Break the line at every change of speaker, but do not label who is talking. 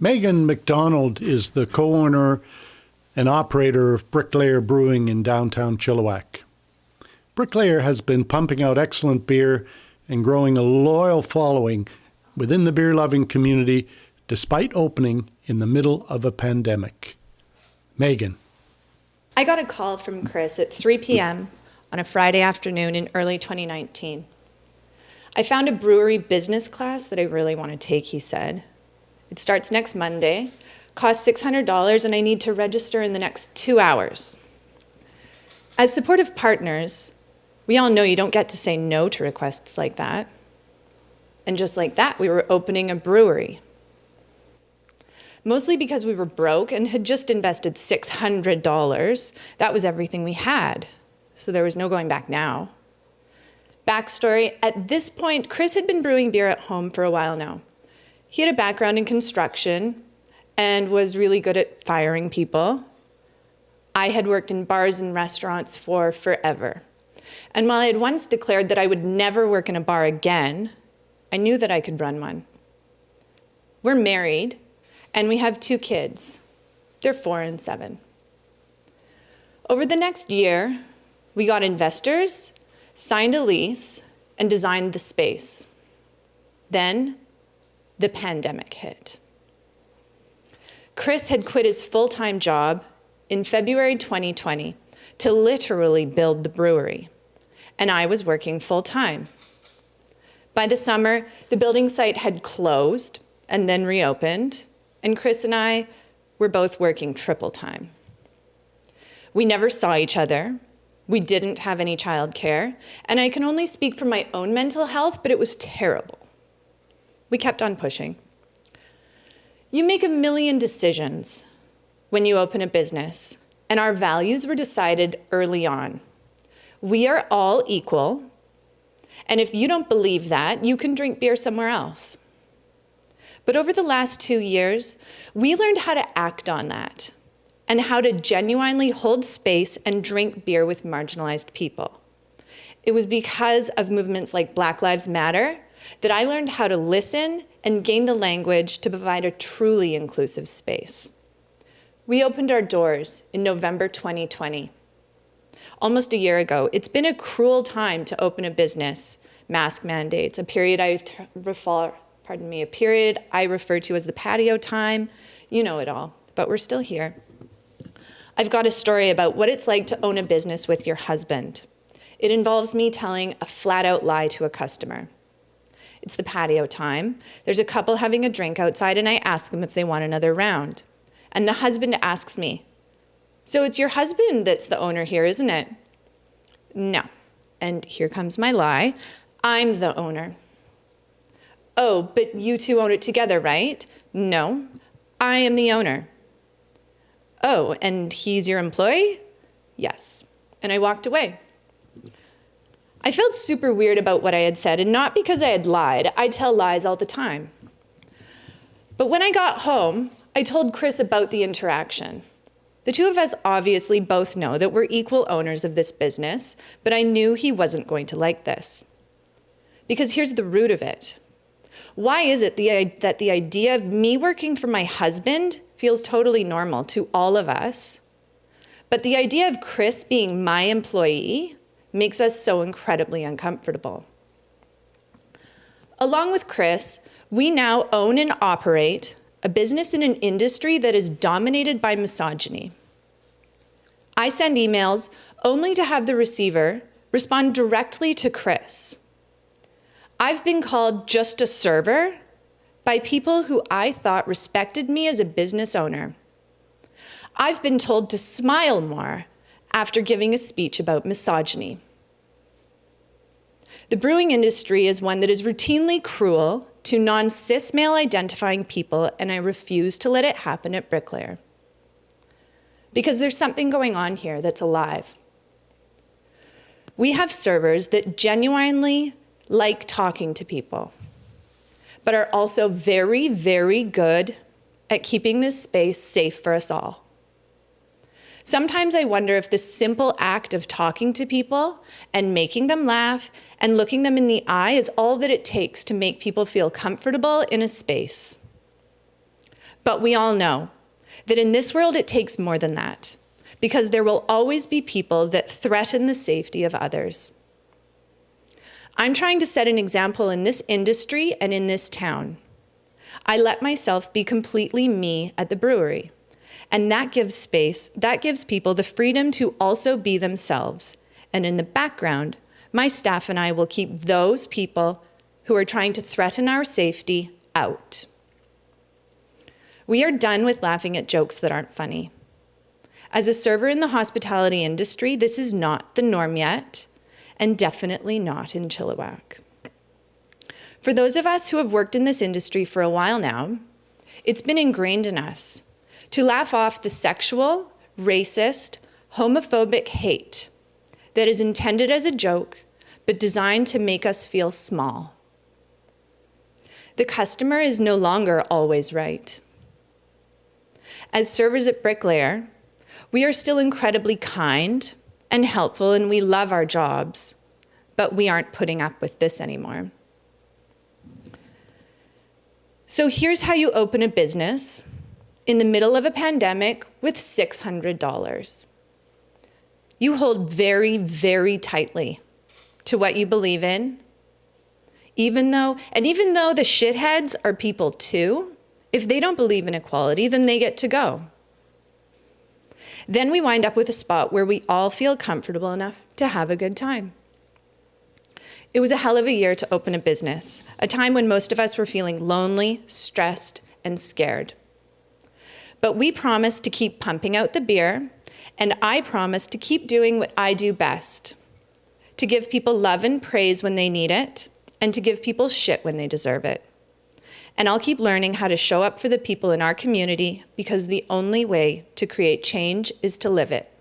Megan McDonald is the co-owner and operator of Bricklayer Brewing in Downtown Chilliwack. Bricklayer has been pumping out excellent beer and growing a loyal following within the beer-loving community despite opening in the middle of a pandemic. Megan.
I got a call from Chris at 3 p.m. on a Friday afternoon in early 2019. I found a brewery business class that I really want to take, he said. It starts next Monday, costs $600, and I need to register in the next 2 hours. As supportive partners, we all know you don't get to say no to requests like that. And just like that, we were opening a brewery. Mostly because we were broke and had just invested $600. That was everything we had, so there was no going back now. Backstory, at this point, Chris had been brewing beer at home for a while now. He had a background in construction and was really good at firing people. I had worked in bars and restaurants for forever. And while I had once declared that I would never work in a bar again, I knew that I could run one. We're married, and we have 2 kids. They're 4 and 7. Over the next year, we got investors, signed a lease, and designed the space. Then, the pandemic hit. Chris had quit his full-time job in February 2020 to literally build the brewery, and I was working full-time. By the summer, the building site had closed and then reopened, and Chris and I were both working triple time. We never saw each other. We didn't have any childcare, and I can only speak for my own mental health, but it was terrible. We kept on pushing. You make a million decisions when you open a business, and our values were decided early on. We are all equal, and if you don't believe that, you can drink beer somewhere else. But over the last 2 years, we learned how to act on that and how to genuinely hold space and drink beer with marginalized people. It was because of movements like Black Lives Matter that I learned how to listen and gain the language to provide a truly inclusive space. We opened our doors in November 2020. Almost a year ago. It's been a cruel time to open a business, mask mandates, a period I refer to as the patio time. You know it all, but we're still here. I've got a story about what it's like to own a business with your husband. It involves me telling a flat-out lie to a customer. It's the patio time. There's a couple having a drink outside, and I ask them if they want another round. And the husband asks me, "So it's your husband that's the owner here, isn't it?" No. And here comes my lie. I'm the owner. "Oh, but you two own it together, right?" "No, I am the owner." "Oh, and he's your employee?" "Yes." And I walked away. I felt super weird about what I had said, and not because I had lied. I tell lies all the time. But when I got home, I told Chris about the interaction. The two of us obviously both know that we're equal owners of this business, but I knew he wasn't going to like this. Because here's the root of it. Why is it that the idea of me working for my husband feels totally normal to all of us, but the idea of Chris being my employee makes us so incredibly uncomfortable? Along with Chris, we now own and operate a business in an industry that is dominated by misogyny. I send emails only to have the receiver respond directly to Chris. I've been called just a server by people who I thought respected me as a business owner. I've been told to smile more after giving a speech about misogyny. The brewing industry is one that is routinely cruel to non-cis male identifying people, and I refuse to let it happen at Bricklayer. Because there's something going on here that's alive. We have servers that genuinely like talking to people, but are also very, very good at keeping this space safe for us all. Sometimes I wonder if the simple act of talking to people and making them laugh and looking them in the eye is all that it takes to make people feel comfortable in a space. But we all know that in this world it takes more than that, because there will always be people that threaten the safety of others. I'm trying to set an example in this industry and in this town. I let myself be completely me at the brewery, and that gives people the freedom to also be themselves. And in the background, my staff and I will keep those people who are trying to threaten our safety out. We are done with laughing at jokes that aren't funny. As a server in the hospitality industry, this is not the norm yet, and definitely not in Chilliwack. For those of us who have worked in this industry for a while now, it's been ingrained in us to laugh off the sexual, racist, homophobic hate that is intended as a joke, but designed to make us feel small. The customer is no longer always right. As servers at Bricklayer, we are still incredibly kind and helpful, and we love our jobs, but we aren't putting up with this anymore. So here's how you open a business in the middle of a pandemic with $600. You hold very, very tightly to what you believe in, even though the shitheads are people too. If they don't believe in equality, then they get to go. Then we wind up with a spot where we all feel comfortable enough to have a good time. It was a hell of a year to open a business, a time when most of us were feeling lonely, stressed, and scared. But we promised to keep pumping out the beer, and I promised to keep doing what I do best, to give people love and praise when they need it, and to give people shit when they deserve it. And I'll keep learning how to show up for the people in our community, because the only way to create change is to live it.